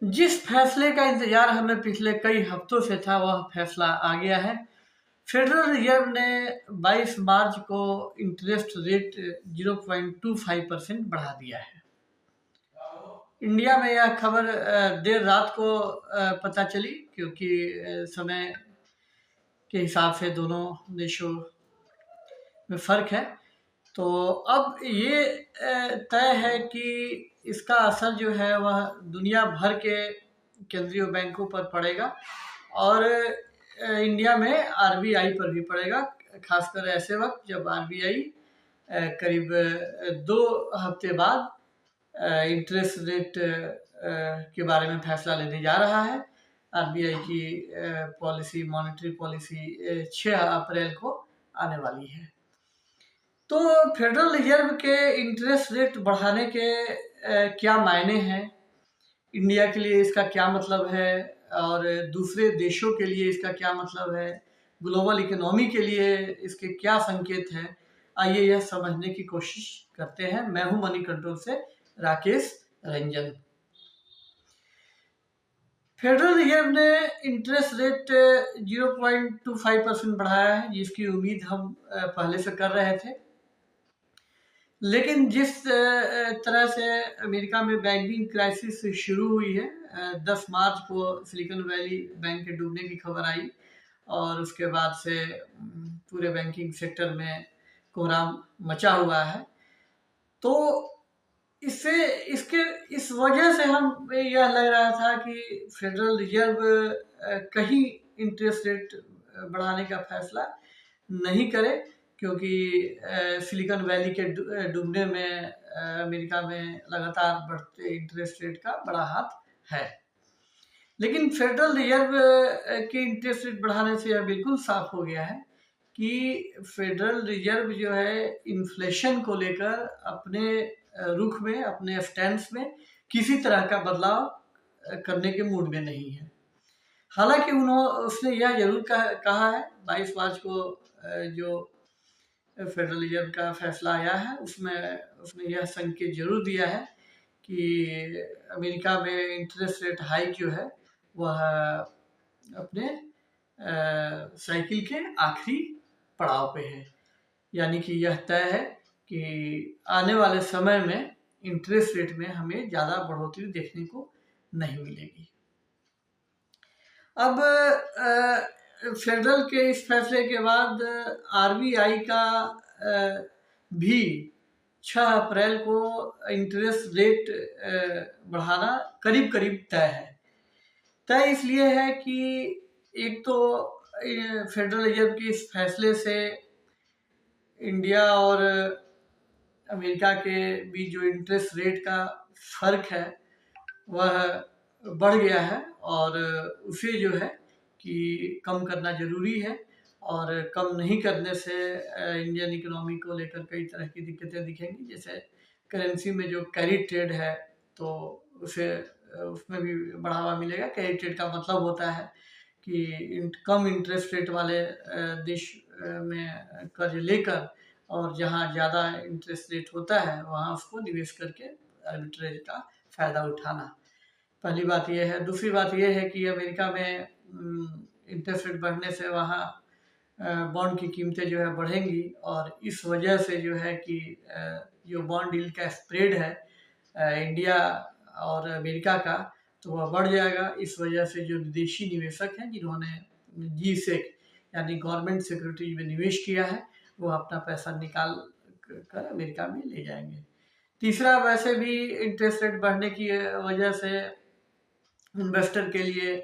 जिस फैसले का इंतजार हमें पिछले कई हफ्तों से था वह फैसला आ गया है। फेडरल रिजर्व ने 22 मार्च को इंटरेस्ट रेट 0.25% बढ़ा दिया है। इंडिया में यह खबर देर रात को पता चली, क्योंकि समय के हिसाब से दोनों देशों में फ़र्क है। तो अब ये तय है कि इसका असर जो है वह दुनिया भर के केंद्रीय बैंकों पर पड़ेगा और इंडिया में आरबीआई पर भी पड़ेगा, खासकर ऐसे वक्त जब आरबीआई करीब 2 हफ्ते बाद इंटरेस्ट रेट के बारे में फैसला लेने जा रहा है। आरबीआई की पॉलिसी, मॉनेटरी पॉलिसी 6 अप्रैल को आने वाली है। तो फेडरल रिजर्व के इंटरेस्ट रेट बढ़ाने के क्या मायने हैं, इंडिया के लिए इसका क्या मतलब है और दूसरे देशों के लिए इसका क्या मतलब है, ग्लोबल इकोनॉमी के लिए इसके क्या संकेत हैं, आइए यह समझने की कोशिश करते हैं। मैं हूं मनी कंट्रोल से राकेश रंजन। फेडरल रिजर्व ने इंटरेस्ट रेट 0.25% बढ़ाया है, जिसकी उम्मीद हम पहले से कर रहे थे। लेकिन जिस तरह से अमेरिका में बैंकिंग क्राइसिस शुरू हुई है, 10 मार्च को सिलिकॉन वैली बैंक के डूबने की खबर आई और उसके बाद से पूरे बैंकिंग सेक्टर में कोहराम मचा हुआ है। तो इससे इसके इस वजह से हम यह लग रहा था कि फेडरल रिजर्व कहीं इंटरेस्ट रेट बढ़ाने का फैसला नहीं करे, क्योंकि सिलिकॉन वैली के डूबने में अमेरिका में लगातार बढ़ते इंटरेस्ट रेट का बड़ा हाथ है। लेकिन फेडरल रिजर्व के इंटरेस्ट रेट बढ़ाने से यह बिल्कुल साफ हो गया है कि फेडरल रिजर्व जो है इन्फ्लेशन को लेकर अपने रुख में, अपने स्टैंड में किसी तरह का बदलाव करने के मूड में नहीं है। हालांकि उसने यह जरूर कहा है, 22 मार्च को जो फेडरल रिजर्व का फैसला आया है उसमें उसने यह संकेत जरूर दिया है कि अमेरिका में इंटरेस्ट रेट हाइक जो है वह अपने साइकिल के आखिरी पड़ाव पे है। यानी कि यह तय है कि आने वाले समय में इंटरेस्ट रेट में हमें ज़्यादा बढ़ोतरी देखने को नहीं मिलेगी। अब फेडरल के इस फैसले के बाद आरबीआई का भी 6 अप्रैल को इंटरेस्ट रेट बढ़ाना करीब करीब तय है। तय इसलिए है कि एक तो फेडरल रिजर्व के इस फैसले से इंडिया और अमेरिका के बीच जो इंटरेस्ट रेट का फर्क है वह बढ़ गया है और उसे जो है कि कम करना जरूरी है। और कम नहीं करने से इंडियन इकोनॉमी को लेकर कई तरह की दिक्कतें दिखेंगी। जैसे करेंसी में जो कैरी ट्रेड है तो उसमें भी बढ़ावा मिलेगा। कैरी ट्रेड का मतलब होता है कि कम इंटरेस्ट रेट वाले देश में कर्ज लेकर और जहाँ ज़्यादा इंटरेस्ट रेट होता है वहाँ उसको निवेश करके आर्बिट्रेज का फ़ायदा उठाना। पहली बात यह है। दूसरी बात यह है कि अमेरिका में इंटरेस्ट रेट बढ़ने से वहाँ बॉन्ड की कीमतें जो है बढ़ेंगी और इस वजह से जो है कि जो बॉन्ड डील का स्प्रेड है इंडिया और अमेरिका का, तो वह बढ़ जाएगा। इस वजह से जो विदेशी निवेशक हैं जिन्होंने जी-सेक यानी गवर्नमेंट सिक्योरिटीज में निवेश किया है वो अपना पैसा निकाल कर अमेरिका में ले जाएंगे। तीसरा, वैसे भी इंटरेस्ट रेट बढ़ने की वजह से इन्वेस्टर के लिए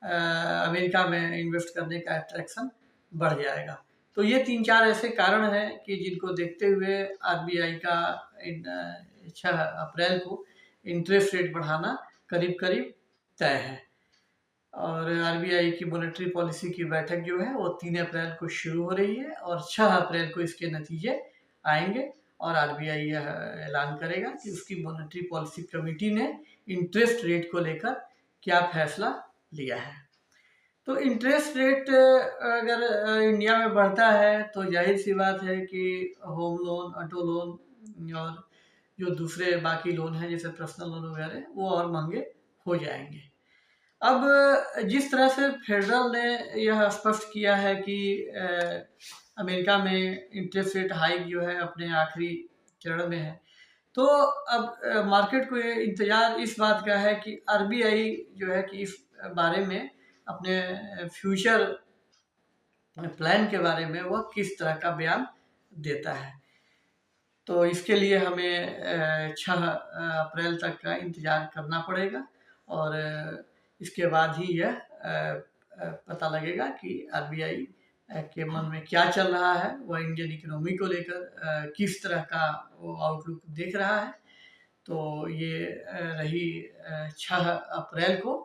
अमेरिका में इन्वेस्ट करने का अट्रैक्शन बढ़ जाएगा। तो ये 3-4 ऐसे कारण हैं कि जिनको देखते हुए आरबीआई का 6 अप्रैल को इंटरेस्ट रेट बढ़ाना करीब करीब तय है। और आरबीआई की मॉनेटरी पॉलिसी की बैठक जो है वो 3 अप्रैल को शुरू हो रही है और 6 अप्रैल को इसके नतीजे आएंगे और आरबीआई यह ऐलान करेगा कि उसकी मॉनेटरी पॉलिसी कमेटी ने इंटरेस्ट रेट को लेकर क्या फैसला लिया है। तो इंटरेस्ट रेट अगर इंडिया में बढ़ता है तो जाहिर सी बात है कि होम लोन, ऑटो लोन और जो दूसरे बाकी लोन हैं जैसे पर्सनल लोन वगैरह वो और महंगे हो जाएंगे। अब जिस तरह से फेडरल ने यह स्पष्ट किया है कि अमेरिका में इंटरेस्ट रेट हाइक जो है अपने आखिरी चरण में है, तो अब मार्केट को ये इंतजार इस बात का है कि आरबीआई जो है कि इस बारे में अपने फ्यूचर प्लान के बारे में वह किस तरह का बयान देता है। तो इसके लिए हमें 6 अप्रैल तक का इंतज़ार करना पड़ेगा और इसके बाद ही यह पता लगेगा कि आरबीआई के मन में क्या चल रहा है, वह इंडियन इकोनॉमी को लेकर किस तरह का वो आउटलुक देख रहा है। तो ये रही 6 अप्रैल को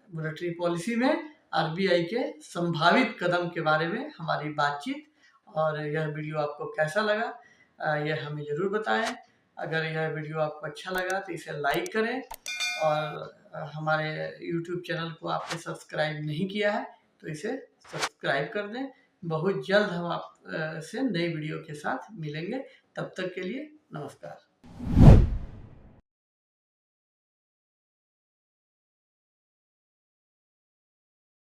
मॉनेटरी पॉलिसी में आरबीआई के संभावित कदम के बारे में हमारी बातचीत। और यह वीडियो आपको कैसा लगा यह हमें ज़रूर बताएं। अगर यह वीडियो आपको अच्छा लगा तो इसे लाइक करें और हमारे YouTube चैनल को आपने सब्सक्राइब नहीं किया है तो इसे सब्सक्राइब कर दें। बहुत जल्द हम आप से नई वीडियो के साथ मिलेंगे। तब तक के लिए नमस्कार।